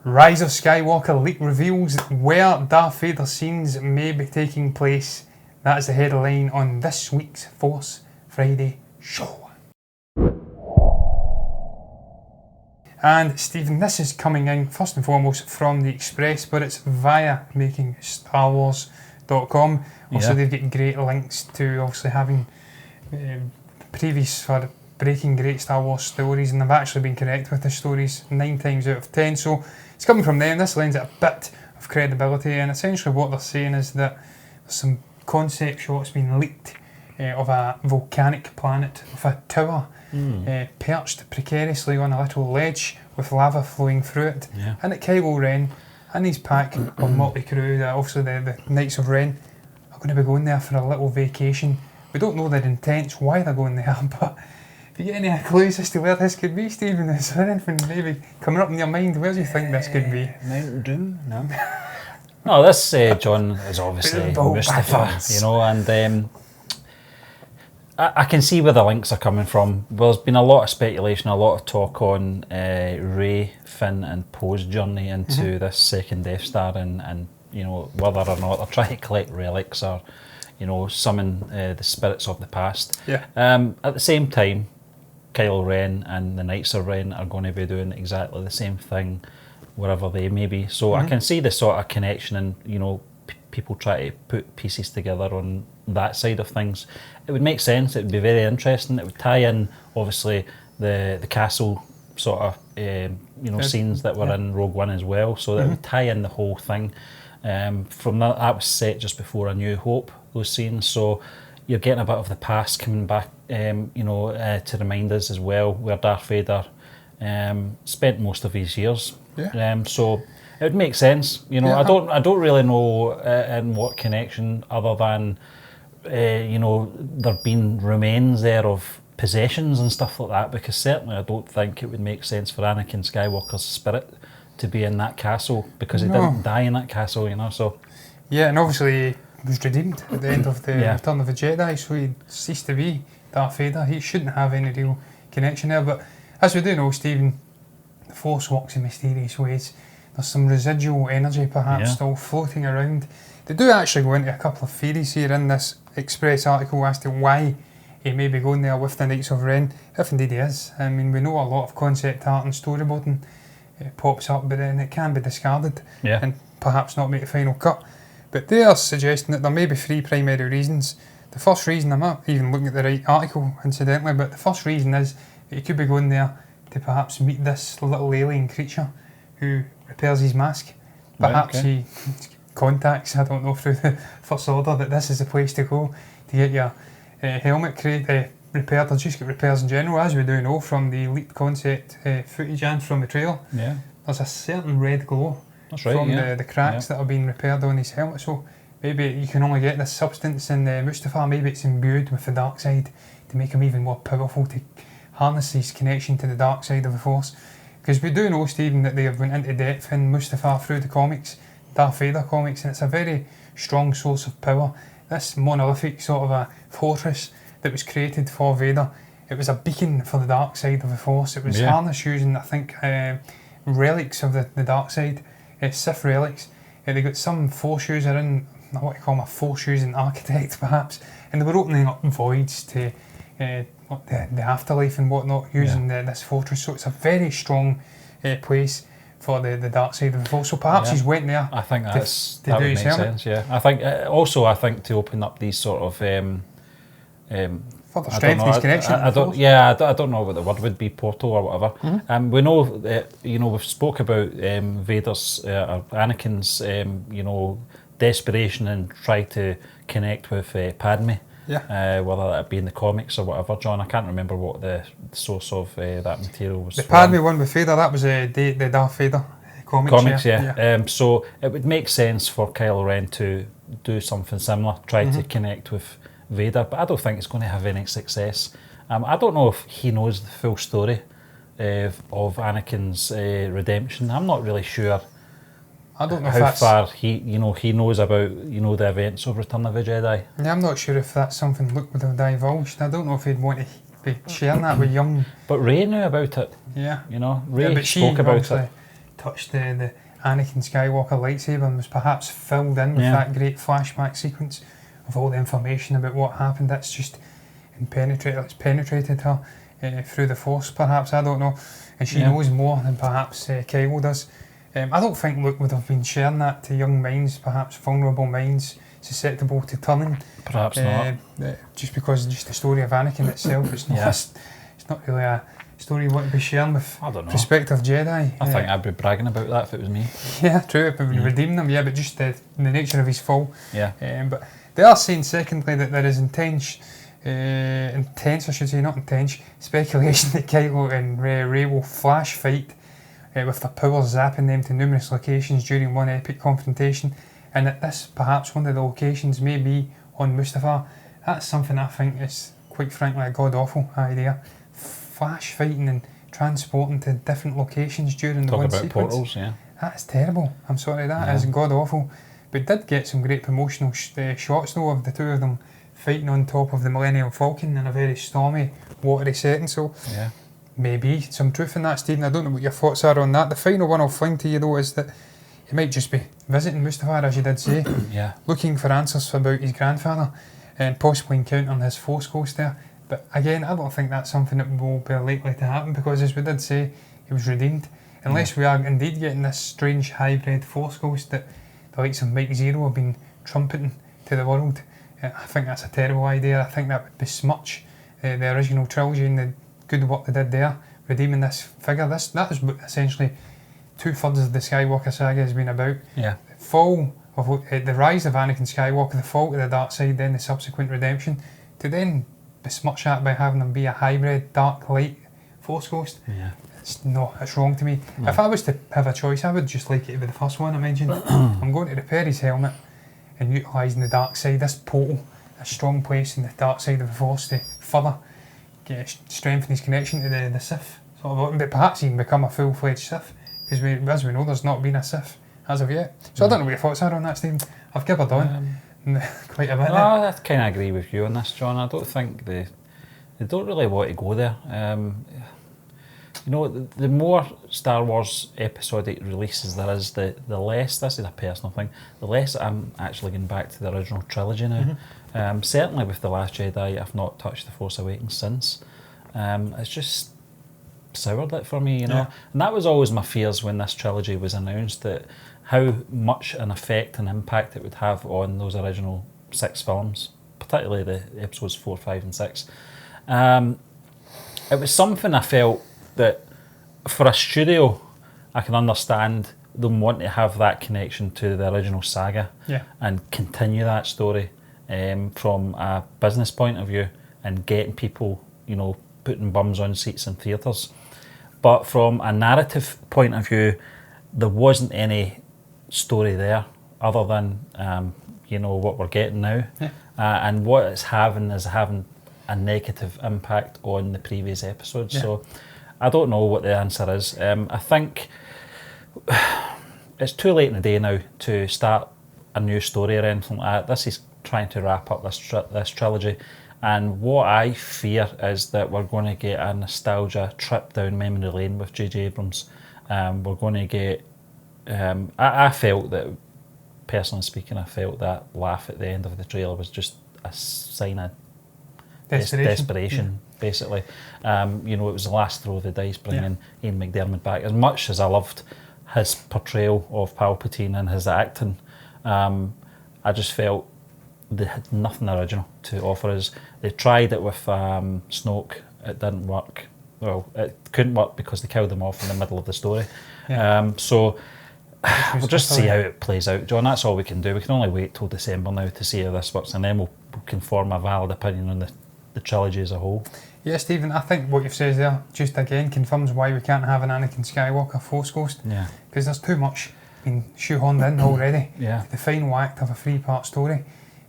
Rise of Skywalker leak reveals where Darth Vader scenes may be taking place. That is the headline on this week's Force Friday show. And Stephen, this is coming in first and foremost from the Express, but it's via makingstarwars.com. Also, they've got great links to obviously having previous for breaking great Star Wars stories, and I've actually been correct with the stories 9 times out of 10. So it's coming from them. This lends it a bit of credibility, and essentially what they're saying is that there's some concept shots being leaked of a volcanic planet with a tower perched precariously on a little ledge with lava flowing through it, and that Kylo Ren and his pack of motley crew, obviously the Knights of Ren, are going to be going there for a little vacation. We don't know their intents, why they're going there, but if you get any clues as to where this could be, Stephen, is there anything maybe coming up in your mind? Where do you think this could be? Mountain Dew? No. No, this John is obviously Mustafa, you know, and I can see where the links are coming from. There's been a lot of speculation, a lot of talk on Rey, Finn and Poe's journey into this second Death Star, and you know, whether or not they're trying to collect relics or, you know, summon the spirits of the past. At the same time, Kylo Ren and the Knights of Ren are going to be doing exactly the same thing wherever they may be. So I can see the sort of connection, and you know, people try to put pieces together on that side of things. It would make sense. It would be very interesting. It would tie in, obviously, the castle sort of you know, scenes that were in Rogue One as well. So that would tie in the whole thing. From that was set just before A New Hope, those scenes. So you're getting a bit of the past coming back, you know, to remind us as well where Darth Vader spent most of his years. So it would make sense. You know, I don't really know in what connection, other than you know, there being remains there of possessions and stuff like that. Because certainly I don't think it would make sense for Anakin Skywalker's spirit to be in that castle, because he didn't die in that castle, you know. So and obviously he was redeemed at the end of the Return of the Jedi, so he ceased to be Darth Vader. He shouldn't have any real connection there. But as we do know, Stephen, the Force works in mysterious ways. There's some residual energy perhaps still floating around. They do actually go into a couple of theories here in this Express article as to why he may be going there with the Knights of Ren, if indeed he is. I mean, we know a lot of concept art and storyboarding pops up, but then it can be discarded and perhaps not make the final cut. But they are suggesting that there may be 3 primary reasons. The first reason, I'm not even looking at the right article incidentally, but the first reason is that he could be going there to perhaps meet this little alien creature who repairs his mask. Perhaps he contacts, I don't know, through the First Order, that this is the place to go to get your helmet repaired, or just get repairs in general. As we do know from the leaked concept footage and from the trailer, there's a certain red glow from the cracks that are being repaired on his helmet. So maybe you can only get this substance in Mustafa. Maybe it's imbued with the dark side to make him even more powerful, to harness his connection to the dark side of the Force. Because we do know, Stephen, that they have went into depth in Mustafa through the comics, Darth Vader comics, and it's a very strong source of power. This monolithic sort of a fortress that was created for Vader, it was a beacon for the dark side of the Force. It was harnessed using, I think, relics of the dark side, Sith relics. They got some Force user in, what you call them, a Force using architect perhaps, and they were opening up voids to the afterlife and whatnot using this fortress. So it's a very strong place for the dark side of the Force. So perhaps he's went there. I think that would make sense. I think also to open up these sort of further strengthen his connection. I don't know what the word would be, portal or whatever. We know that, you know, we've spoke about Vader's or Anakin's you know, desperation and try to connect with Padme. Whether that be in the comics or whatever, John. I can't remember what the source of that material was. The Padme one with Vader, that was the Darth Vader comics. So it would make sense for Kylo Ren to do something similar, try to connect with Vader, but I don't think it's going to have any success. I don't know if he knows the full story of Anakin's redemption. I'm not really sure. I don't know how far he knows about, you know, the events of Return of the Jedi. Yeah, I'm not sure if that's something Luke would have divulged. I don't know if he'd want to be sharing that with young. But Rey knew about it. Yeah. You know, Rey spoke about it. touched the Anakin Skywalker lightsaber and was perhaps filled in with that great flashback sequence of all the information about what happened. That's just penetrated her through the Force, perhaps, I don't know. And she knows more than perhaps Kylo does. I don't think Luke would have been sharing that to young minds, perhaps vulnerable minds, susceptible to turning. Perhaps not. Just because just the story of Anakin itself, it's not really a story you want to be sharing with prospective Jedi. I think I'd be bragging about that if it was me. Yeah, true, if we would redeem them, but just the nature of his fall. Yeah. But they are saying, secondly, that there is intense, speculation that Kylo and Rey will flash fight with their powers zapping them to numerous locations during one epic confrontation, and that this, perhaps one of the locations, may be on Mustafar. That's something I think is, quite frankly, a god-awful idea. Flash fighting and transporting to different locations during the one sequence. Talk about portals, That's terrible. I'm sorry, that is god-awful. But did get some great promotional shots, though, of the two of them fighting on top of the Millennium Falcon in a very stormy, watery setting, so maybe some truth in that, Stephen. I don't know what your thoughts are on that. The final one I'll fling to you, though, is that he might just be visiting Mustafar, as you did say, looking for answers about his grandfather and possibly encountering his Force ghost there. But again, I don't think that's something that will be likely to happen, because, as we did say, he was redeemed. Unless we are indeed getting this strange hybrid Force ghost that the likes of Mike Zero have been trumpeting to the world. I think that's a terrible idea. I think that would besmirch the original trilogy and the good work they did there, redeeming this figure. That is what essentially 2/3 of the Skywalker saga has been about. The fall of the rise of Anakin Skywalker, the fall to the dark side, then the subsequent redemption, to then besmirch that by having them be a hybrid dark light Force ghost. It's wrong to me. If I was to have a choice, I would just like it to be the first one I mentioned. I'm going to repair his helmet and utilising the dark side, this portal, a strong place in the dark side of the Force to further strengthen his connection to the Sith, but perhaps even become a full-fledged Sith, because as we know, there's not been a Sith as of yet. So I don't know what your thoughts are on that, Stephen. I've gibbered on quite a bit. I kind of agree with you on this, John. I don't think they don't really want to go there. You know, the more Star Wars episodic releases there is, the less, this is a personal thing, the less I'm actually going back to the original trilogy now. Certainly with The Last Jedi, I've not touched The Force Awakens since. It's just soured it for me, you know. And that was always my fears when this trilogy was announced, that how much an effect and impact it would have on those original 6 films, particularly the episodes 4, 5 and 6. It was something I felt that for a studio, I can understand them wanting to have that connection to the original saga and continue that story from a business point of view and getting people, you know, putting bums on seats in theatres. But from a narrative point of view, there wasn't any story there other than, you know, what we're getting now. And what it's having is having a negative impact on the previous episodes. So I don't know what the answer is. I think it's too late in the day now to start a new story or anything like that. This is trying to wrap up this trilogy, and what I fear is that we're going to get a nostalgia trip down memory lane with J.J. Abrams. We're going to get... I felt that, personally speaking, I felt that laugh at the end of the trailer was just a sign of desperation. Basically. You know, it was the last throw of the dice bringing Ian McDiarmid back. As much as I loved his portrayal of Palpatine and his acting, I just felt they had nothing original to offer us. They tried it with Snoke, it didn't work. Well, it couldn't work because they killed him off in the middle of the story. So we'll just see how it plays out, John. That's all we can do. We can only wait till December now to see how this works, and then we can form a valid opinion on the trilogy as a whole. Yeah, Stephen, I think what you've said there just again confirms why we can't have an Anakin Skywalker Force Ghost. Because there's too much being shoehorned in already. The final act of a 3-part story.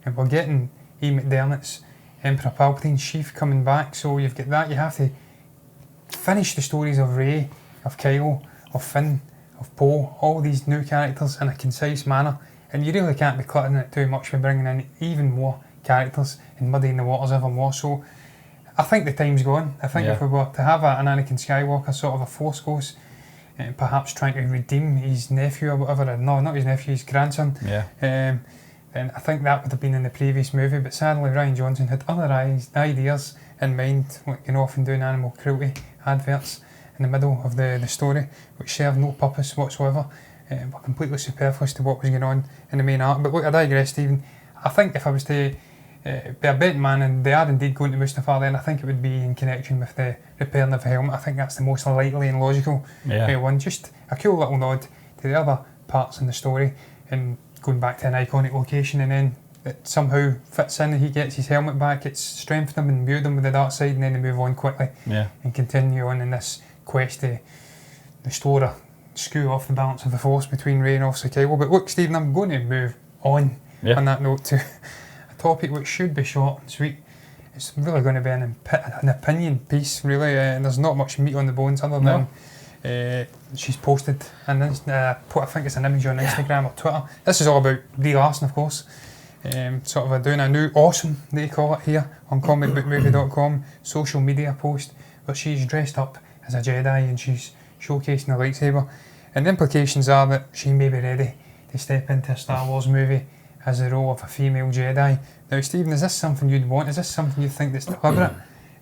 And we're getting Ian McDiarmid's Emperor Palpatine's Sheath coming back, so you've got that. You have to finish the stories of Rey, of Kylo, of Finn, of Poe, all these new characters in a concise manner. And you really can't be cluttering it too much by bringing in even more characters and muddying the waters ever more. So I think the time's gone. I think if we were to have an Anakin Skywalker sort of a Force Ghost, perhaps trying to redeem his nephew or whatever. No, not his nephew, his grandson. Yeah. And I think that would have been in the previous movie, but sadly Rian Johnson had other ideas in mind, like often doing animal cruelty adverts in the middle of the story, which served no purpose whatsoever, were completely superfluous to what was going on in the main arc. But look, I digress, Stephen. I think if I was to be a betting man, and they are indeed going to Mustafar, then I think it would be in connection with the repairing of the helmet. I think that's the most likely and logical one. Just a cool little nod to the other parts in the story, and going back to an iconic location, and then it somehow fits in and he gets his helmet back. It's strengthened him and imbued him with the dark side, and then they move on quickly and continue on in this quest to restore a screw off the balance of the force between Rey and obviously Kylo. But look, Stephen, I'm going to move on that note to a topic which should be short and sweet. It's really going to be an opinion piece, really, and there's not much meat on the bones other than she's posted, and I think it's an image on Instagram or Twitter. This is all about Brie Larson, of course. Sort of doing a new awesome, they call it here, on comicbookmovie.com social media post where she's dressed up as a Jedi and she's showcasing a lightsaber. And the implications are that she may be ready to step into a Star Wars movie as the role of a female Jedi. Now, Stephen, is this something you'd want? Is this something you think that's deliberate?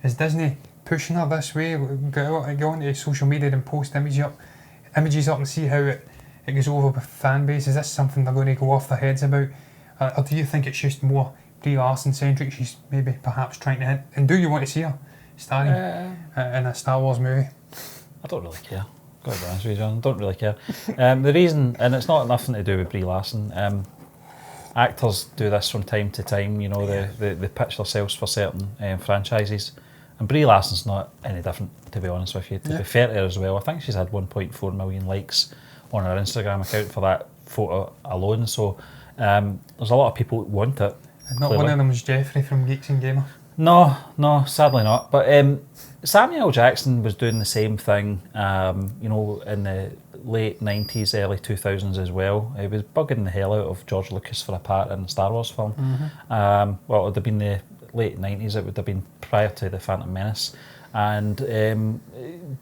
Is Disney pushing her this way? Go onto social media and post images up and see how it goes over with fan base? Is this something they're going to go off their heads about? Or do you think it's just more Brie Larson centric? She's maybe perhaps trying to hint. And do you want to see her starring in a Star Wars movie? I don't really care. Got to be honest with you, John. I don't really care. The reason, and it's not nothing to do with Brie Larson. Actors do this from time to time. You know, they pitch themselves for certain franchises, and Brie Larson's not any different, to be honest with you. To be fair to her as well, I think she's had 1.4 million likes on her Instagram account for that photo alone. So there's a lot of people who want it. And not clearly. One of them was Jeffrey from Geeks and Gamer. No, sadly not. But Samuel L. Jackson was doing the same thing, you know, in the late 90s, early 2000s as well. He was bugging the hell out of George Lucas for a part in the Star Wars film. Well, it would have been the late 90s, it would have been prior to The Phantom Menace. And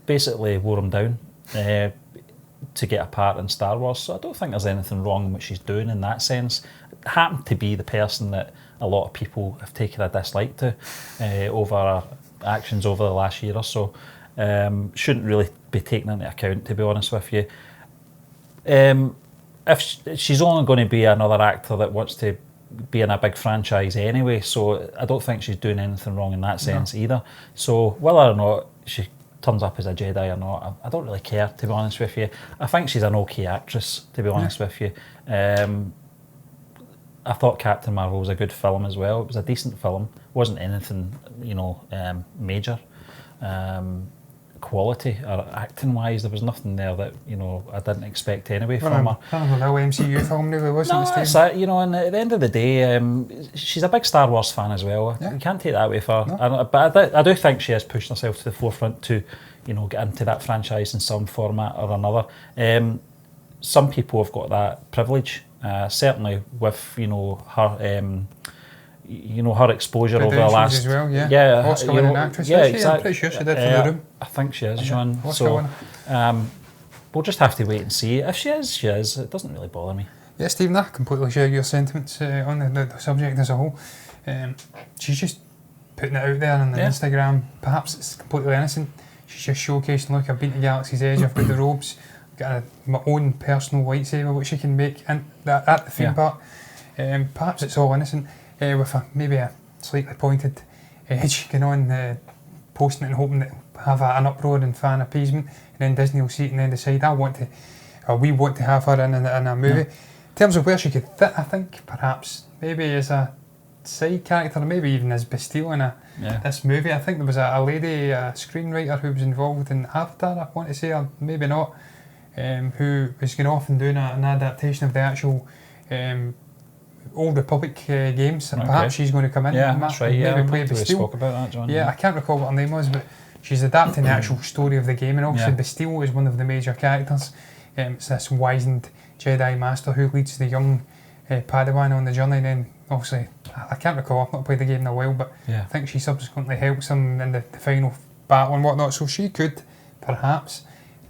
basically wore him down to get a part in Star Wars. So I don't think there's anything wrong in what she's doing in that sense. It happened to be the person that a lot of people have taken a dislike to over her actions over the last year or so. Shouldn't really be taken into account, to be honest with you. If she's only going to be another actor that wants to be in a big franchise anyway, so I don't think she's doing anything wrong in that sense either. So whether or not she turns up as a Jedi or not, I don't really care, to be honest with you. I think she's an okay actress, to be honest with you. I thought Captain Marvel was a good film as well. It was a decent film. Wasn't anything, you know, major. Quality or acting wise, there was nothing there that, you know, I didn't expect anyway from her. Kind of a little MCU film, really, wasn't it? No, that's it, you know, and at the end of the day, she's a big Star Wars fan as well. You can't take that away from her. No. But I do think she has pushed herself to the forefront to, you know, get into that franchise in some format or another. Some people have got that privilege, certainly with, you know, her her exposure over the last as well, Oscar-winning actress. Exactly. I'm pretty sure she did for The Room. I think she is, John. So we'll just have to wait and see. If she is, she is. It doesn't really bother me. Yeah, Stephen, I completely share your sentiments on the subject as a whole. She's just putting it out there on the Instagram. Perhaps it's completely innocent. She's just showcasing, look, I've been to Galaxy's Edge, I've got the robes, I've got my own personal lightsaber which she can make at the theme park. Perhaps it's all innocent. With maybe a slightly pointed edge going on, posting it and hoping that have an uproar and fan appeasement, and then Disney will see it and then decide we want to have her in a movie. In terms of where she could fit, I think perhaps maybe as a side character, maybe even as Bastille in this movie. I think there was a lady, a screenwriter who was involved in Avatar, I want to say, or maybe not, who was going off and doing an adaptation of the actual Old Republic games, and perhaps she's going to come in. That's right. Maybe play Bastille. Spoke about that, John. I can't recall what her name was, but she's adapting the actual story of the game, and obviously Bastille is one of the major characters. It's this wizened Jedi Master who leads the young Padawan on the journey. And then obviously, I can't recall. I've not played the game in a while, but I think she subsequently helps him in the final battle and whatnot. So she could perhaps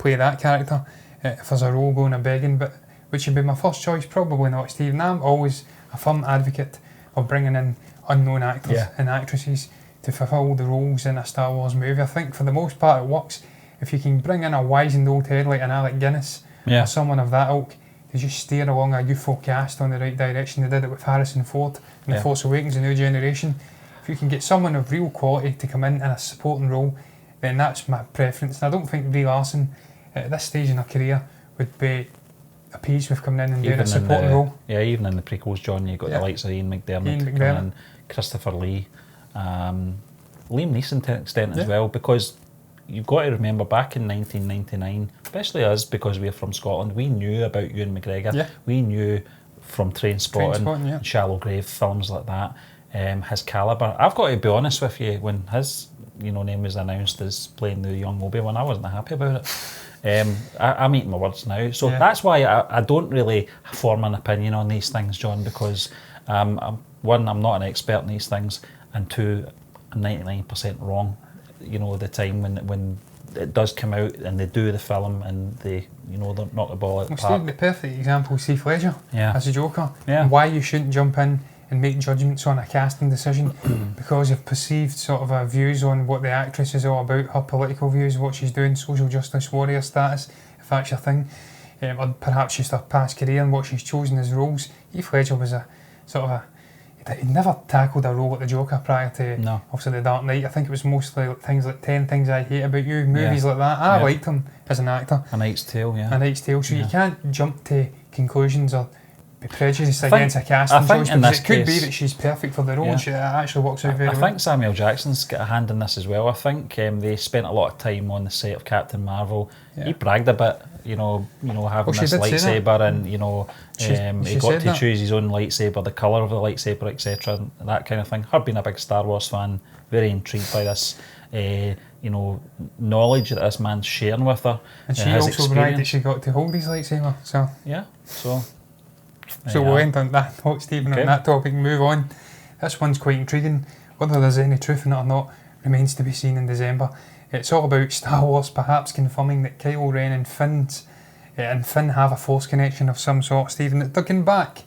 play that character if there's a role going a begging, but which would be my first choice, probably not Stephen. I'm always a firm advocate of bringing in unknown actors and actresses to fulfil the roles in a Star Wars movie. I think for the most part it works. If you can bring in a wizened old head like an Alec Guinness or someone of that ilk to just steer along a youthful cast on the right direction. They did it with Harrison Ford in The Force Awakens, A New Generation. If you can get someone of real quality to come in a supporting role, then that's my preference. And I don't think Brie Larson at this stage in her career would be appeased with coming in and doing a supporting role. Yeah, even in the prequels, John, you've got the likes of Ian McDiarmid. And Christopher Lee, Liam Neeson to an extent as well, because you've got to remember back in 1999, especially us, because we're from Scotland, we knew about Ewan McGregor. Yeah. We knew from Trainspotting, Shallow Grave, films like that, his calibre. I've got to be honest with you, when his name was announced as playing the young Obi-Wan, I wasn't happy about it. I'm eating my words now. So that's why I don't really form an opinion on these things, John, because one, I'm not an expert in these things, and two, I'm 99% wrong. The time when it does come out and they do the film and they knock the ball out the park. The perfect example is Heath Ledger as a Joker. Yeah. Why you shouldn't jump in and make judgments on a casting decision because of perceived sort of views on what the actress is all about, her political views, what she's doing, social justice warrior status, if that's your thing, or perhaps just her past career and what she's chosen as roles. Heath Ledger was a sort of he never tackled a role at the Joker prior to obviously The Dark Knight. I think it was mostly things like 10 Things I Hate About You, movies like that. I liked him as an actor. A Knight's Tale, A Knight's Tale. So you can't jump to conclusions or be prejudiced against a casting choice, because it could be that she's perfect for the role and she actually works out very well. I think Samuel Jackson's got a hand in this as well. I think they spent a lot of time on the set of Captain Marvel. He bragged a bit, having this lightsaber, and he got to choose his own lightsaber, the colour of the lightsaber, etc., and that kind of thing. Her being a big Star Wars fan, very intrigued by this, knowledge that this man's sharing with her. And she also bragged that she got to hold his lightsaber. So we'll end on that note, Stephen, on that topic and move on. This one's quite intriguing. Whether there's any truth in it or not remains to be seen in December. It's all about Star Wars perhaps confirming that Kylo Ren and Finn have a Force connection of some sort, Stephen. Looking back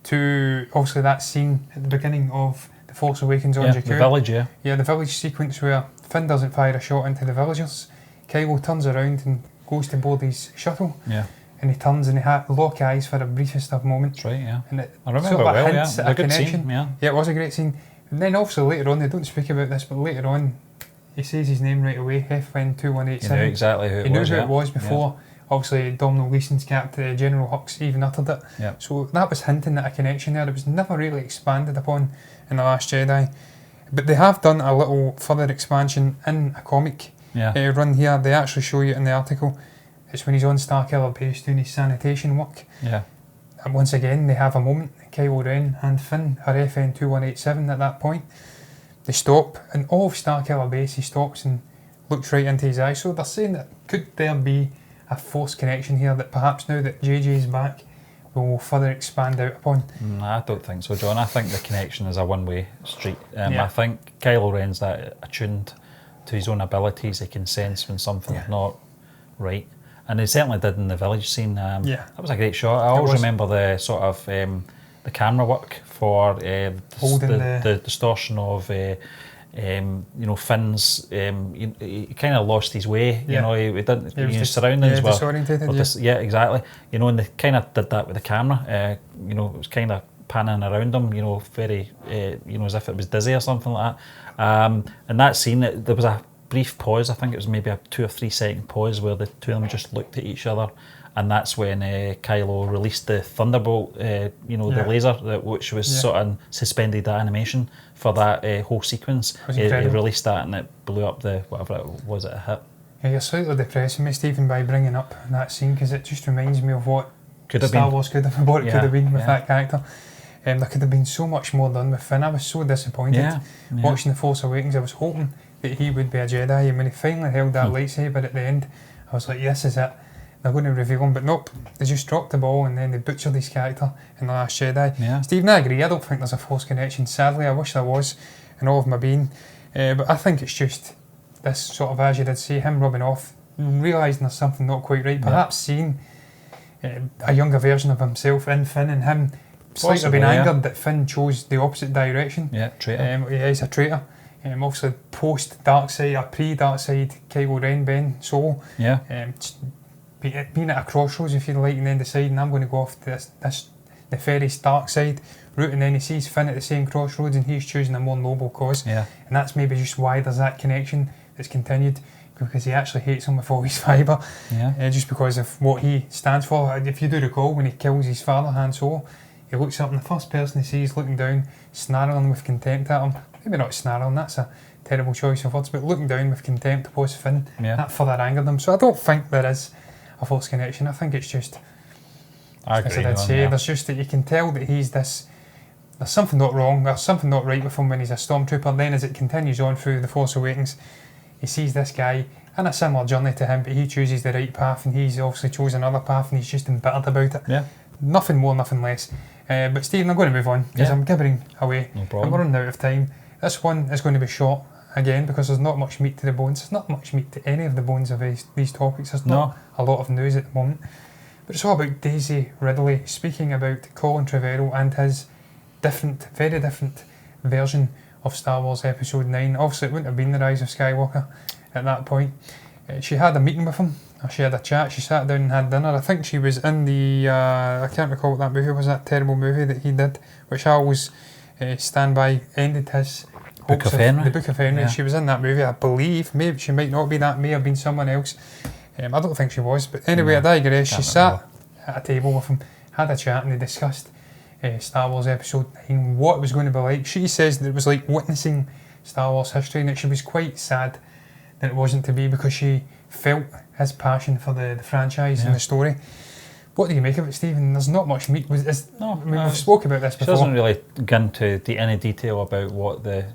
to obviously that scene at the beginning of The Force Awakens on Jakku. The village, the village sequence where Finn doesn't fire a shot into the villagers. Kylo turns around and goes to board his shuttle. And he turns and they lock eyes for the briefest of moments. That's right, And it I remember sort of well, hints at a connection. Scene, it was a great scene. And then obviously later on, they don't speak about this, but later on, he says his name right away, FN2187. He knew exactly who it was. He knew who it was before, obviously, Domhnall Gleeson's captain, General Hux, even uttered it. So that was hinting at a connection there. It was never really expanded upon in The Last Jedi. But they have done a little further expansion in a comic run here. They actually show you in the article. It's when he's on Starkiller Base doing his sanitation work. And once again, they have a moment, Kylo Ren and Finn are FN2187 at that point. They stop, and all of Starkiller Base, he stops and looks right into his eyes. So they're saying that could there be a Force connection here that perhaps now that JJ is back, will further expand out upon? I don't think so, John. I think the connection is a one-way street. I think Kylo Ren's that attuned to his own abilities. He can sense when something's not right. And they certainly did in the village scene. That was a great shot. I always remember the sort of the camera work for the distortion of Finn's. He kind of lost his way. He didn't. His surroundings were disorientated. Exactly. And they kind of did that with the camera. It was kind of panning around him. Very as if it was dizzy or something like that. And that scene, there was a brief pause. I think it was maybe a 2 or 3 second pause where the two of them just looked at each other, and that's when Kylo released the Thunderbolt, the laser, which was sort of suspended the animation for that whole sequence. He released that and it blew up the whatever it was it hit. You're slightly depressing me, Stephen, by bringing up that scene, because it just reminds me of what Star Wars could have been, could have been with that character. There could have been so much more done with Finn. I was so disappointed watching The Force Awakens. I was hoping that he would be a Jedi, and when he finally held that lightsaber at the end, I was like, this is it, they're going to reveal him. But nope, they just dropped the ball and then they butchered his character in The Last Jedi. Stephen, I agree, I don't think there's a Force connection. Sadly, I wish there was in all of my being, but I think it's just this sort of, as you did say, him rubbing off realising there's something not quite right. Perhaps seeing a younger version of himself in Finn, and him slightly being angered that Finn chose the opposite direction. Yeah, traitor. He's a traitor. Obviously, post Dark Side or pre Dark Side, Kylo Ren, Ben Solo. Yeah. Being at a crossroads, if you like, and then deciding I'm going to go off to this nefarious dark side route, and then he sees Finn at the same crossroads, and he's choosing a more noble cause. Yeah. And that's maybe just why there's that connection that's continued, because he actually hates him with all his fibre. Yeah. Just because of what he stands for. If you do recall, when he kills his father, Han Solo, he looks up and the first person he sees looking down, snarling with contempt at him. Maybe not snarling, that's a terrible choice of words, but looking down with contempt was Finn. Yeah. That further angered him. So I don't think there is a false connection. I think it's just, as I did say, there's just that you can tell that he's this, there's something not wrong, there's something not right with him when he's a stormtrooper. Then as it continues on through The Force Awakens, he sees this guy in a similar journey to him, but he chooses the right path, and he's obviously chosen another path, and he's just embittered about it. Yeah. Nothing more, nothing less. But Stephen, I'm going to move on, because I'm gibbering away. No problem. And we're running out of time. This one is going to be short again, because there's not much meat to the bones. There's not much meat to any of the bones of these topics. There's not a lot of news at the moment. But it's all about Daisy Ridley speaking about Colin Trevorrow and his very different version of Star Wars Episode 9. Obviously, it wouldn't have been The Rise of Skywalker at that point. She had a meeting with him. She had a chat. She sat down and had dinner. I think she was in the... I can't recall what that movie was, that terrible movie that he did, which I always stand by, ended his... Book of Henry. The Book of Henry. Yeah. She was in that movie, I believe. Maybe she might not be. That may have been someone else. I don't think she was. But anyway, I digress. She sat at a table with him, had a chat, and they discussed Star Wars Episode 9, what it was going to be like. She says that it was like witnessing Star Wars history, and that she was quite sad that it wasn't to be, because she felt his passion for the franchise and the story. What do you make of it, Stephen? There's not much meat. We've spoke about this before. She doesn't really go into any detail about what the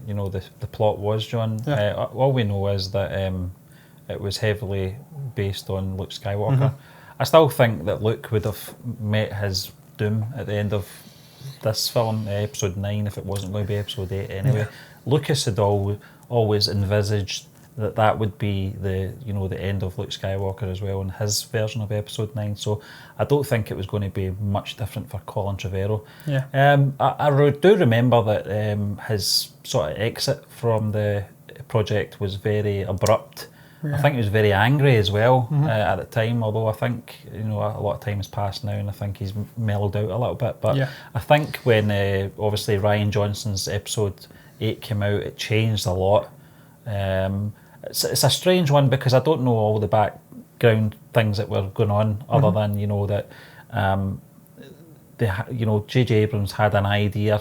plot was, John. Yeah. All we know is that it was heavily based on Luke Skywalker. Mm-hmm. I still think that Luke would have met his doom at the end of this film, Episode 9, if it wasn't going to be Episode 8 anyway. Yeah. Lucas had always envisaged that would be the end of Luke Skywalker as well in his version of Episode 9. So I don't think it was going to be much different for Colin Trevorrow. Yeah. I do remember that his sort of exit from the project was very abrupt. Yeah. I think he was very angry as well at the time, although I think a lot of time has passed now and I think he's mellowed out a little bit. But I think when obviously Rian Johnson's Episode 8 came out, it changed a lot. It's a strange one, because I don't know all the background things that were going on, other than that J.J. Abrams had an idea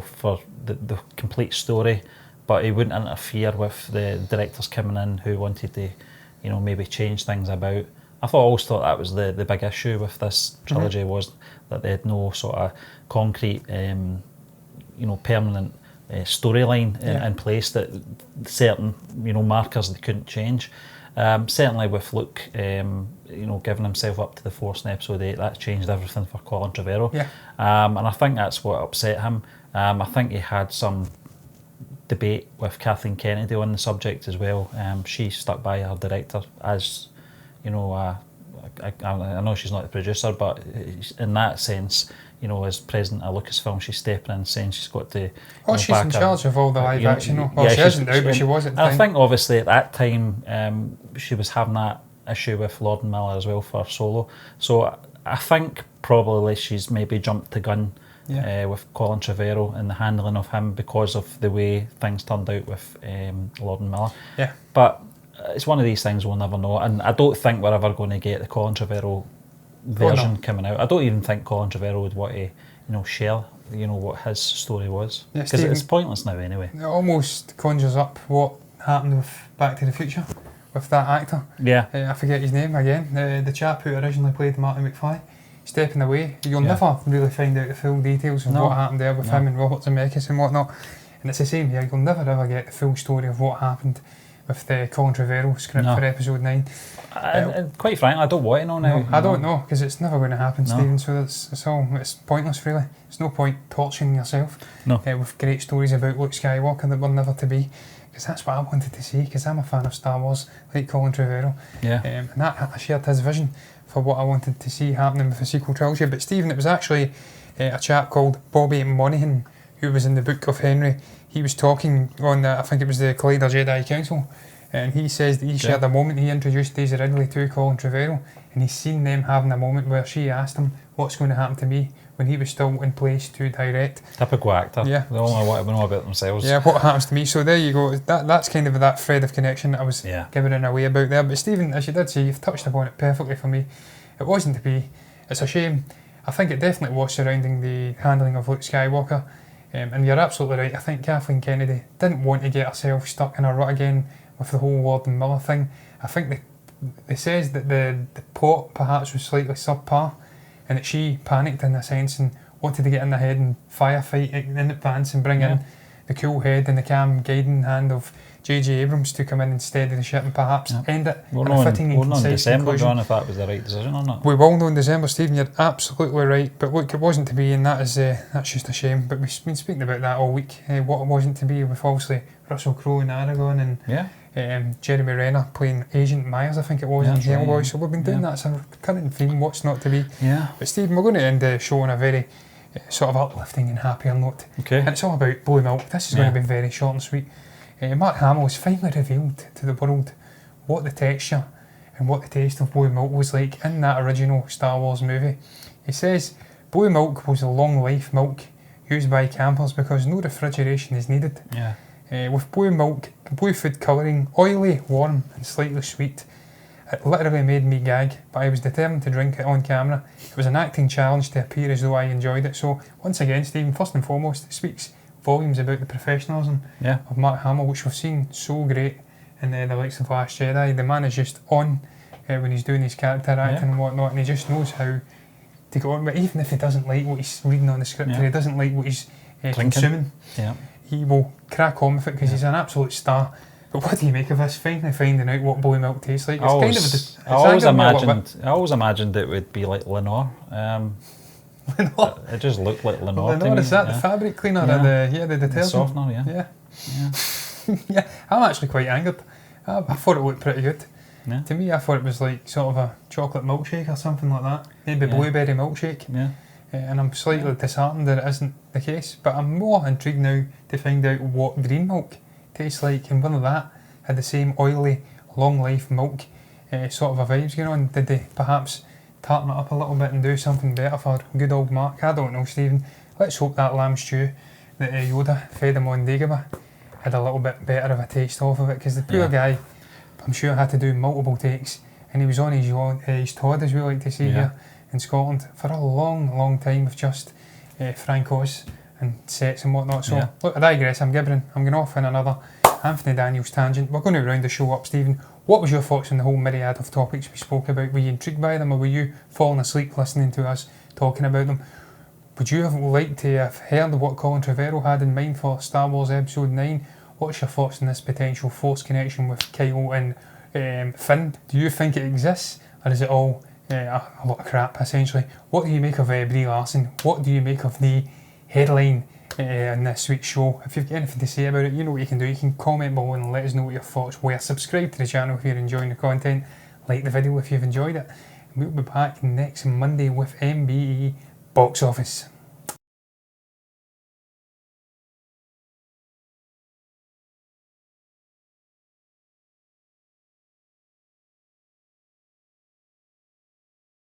for the complete story, but he wouldn't interfere with the directors coming in who wanted to maybe change things about. I always thought that was the big issue with this trilogy, was that they had no sort of concrete permanent storyline in place, that certain markers they couldn't change. Certainly with Luke giving himself up to the Force in Episode 8, that changed everything for Colin Trevorrow. And I think that's what upset him. I think he had some debate with Kathleen Kennedy on the subject as well. She stuck by her director, as I know she's not the producer, but in that sense, as president of Lucasfilm, she's stepping in, saying she's got to. She's in charge of all the live action. Well, she isn't now, but she was at the time. I think obviously at that time she was having that issue with Lord and Miller as well for Solo. So I think probably she's maybe jumped the gun with Colin Trevorrow and the handling of him, because of the way things turned out with Lord and Miller. Yeah. But it's one of these things we'll never know, and I don't think we're ever going to get the Colin Trevorrow version coming out. I don't even think Colin Trevorrow would want to share what his story was, because it's pointless now anyway. It almost conjures up what happened with Back to the Future with that actor. Yeah. I forget his name again. The chap who originally played Marty McFly stepping away. You'll never really find out the full details of what happened there with him and Robert Zemeckis and whatnot. And it's the same here. You'll never ever get the full story of what happened with the Colin Trevorrow script for Episode 9. And quite frankly, I don't want to know now. No, I don't know, because it's never going to happen, Stephen. So it's pointless, really. There's no point torturing yourself with great stories about Luke Skywalker that were never to be, because because that's what I wanted to see, because I'm a fan of Star Wars, like Colin Trevorrow. Yeah. And that I shared his vision for what I wanted to see happening with the sequel trilogy. But Stephen, it was actually a chap called Bobby Monaghan, who was in the Book of Henry. He was talking on I think it was the Collider Jedi Council, and he says that he shared a moment, he introduced Daisy Ridley to Colin Trevorrow, and he's seen them having a moment where she asked him, what's going to happen to me, when he was still in place to direct. Typical actor. Yeah. They all know what they know about themselves. Yeah, what happens to me. So there you go. That's kind of that thread of connection that I was giving away about there. But Stephen, as you did say, you've touched upon it perfectly for me. It wasn't to be. It's a shame. I think it definitely was surrounding the handling of Luke Skywalker. And you're absolutely right. I think Kathleen Kennedy didn't want to get herself stuck in a rut again with the whole Ward and Miller thing. I think they says that the plot perhaps was slightly subpar, and that she panicked in a sense and wanted to get in the head and firefight in advance and bring in the cool head and the calm guiding hand of J.J. Abrams to come in and steady the ship and perhaps end it in a fitting and concise December, conclusion. John, if that was the right decision or not. We will know in December, Stephen, you're absolutely right. But look, it wasn't to be, and that's just a shame. But we've been speaking about that all week. What it wasn't to be with obviously Russell Crowe and Aragon and Jeremy Renner playing Agent Myers, I think it was, in Hellboy. Right. So we've been doing that as a recurring theme, what's not to be. Yeah. But Stephen, we're going to end the show on a very sort of uplifting and happier note. Okay. And it's all about Blue Milk. This is going to be very short and sweet. Mark Hamill has finally revealed to the world what the texture and what the taste of blue milk was like in that original Star Wars movie. He says blue milk was a long life milk used by campers because no refrigeration is needed. Yeah. With blue milk, blue food colouring, oily, warm and slightly sweet. It literally made me gag, but I was determined to drink it on camera. It was an acting challenge to appear as though I enjoyed it. So once again, Stephen, first and foremost, it speaks volumes about the professionalism of Mark Hamill, which we've seen so great in the likes of Last Jedi. The man is just on when he's doing his character acting and whatnot, and he just knows how to go on. But even if he doesn't like what he's reading on the script, or he doesn't like what he's consuming, he will crack on with it because he's an absolute star. But what do you make of this? Finally finding out what blue milk tastes like. It's I always imagined it would be like Lenore. Lenore? It just looked like Lenore. Lenore, is that the fabric cleaner? The detergent? The softener, yeah. I'm actually quite angered. I thought it looked pretty good. Yeah. To me, I thought it was like sort of a chocolate milkshake or something like that. Maybe blueberry milkshake. Yeah. And I'm slightly disheartened that it isn't the case. But I'm more intrigued now to find out what green milk tastes like, and whether that had the same oily, long life milk sort of a vibes going on. Did they perhaps tartan it up a little bit and do something better for good old Mark? I don't know, Stephen. Let's hope that lamb stew that Yoda fed him on Dagobah had a little bit better of a taste off of it, because the poor guy, I'm sure, had to do multiple takes, and he was on his Todd, as we like to say here in Scotland, for a long time with just Frank Oz and sets and whatnot. So look, I digress. I'm going off in another Anthony Daniels tangent. We're going to round the show up, Stephen. What was your thoughts on the whole myriad of topics we spoke about? Were you intrigued by them, or were you falling asleep listening to us talking about them? Would you have liked to have heard what Colin Trevorrow had in mind for Star Wars Episode 9? What's your thoughts on this potential Force connection with Kylo and Finn? Do you think it exists, or is it all a lot of crap, essentially? What do you make of Brie Larson? What do you make of the headline in this week's show? If you've got anything to say about it, you know what you can do. You can comment below and let us know what your thoughts were. Subscribe to the channel if you're enjoying the content. Like the video if you've enjoyed it. And we'll be back next Monday with MBE Box Office.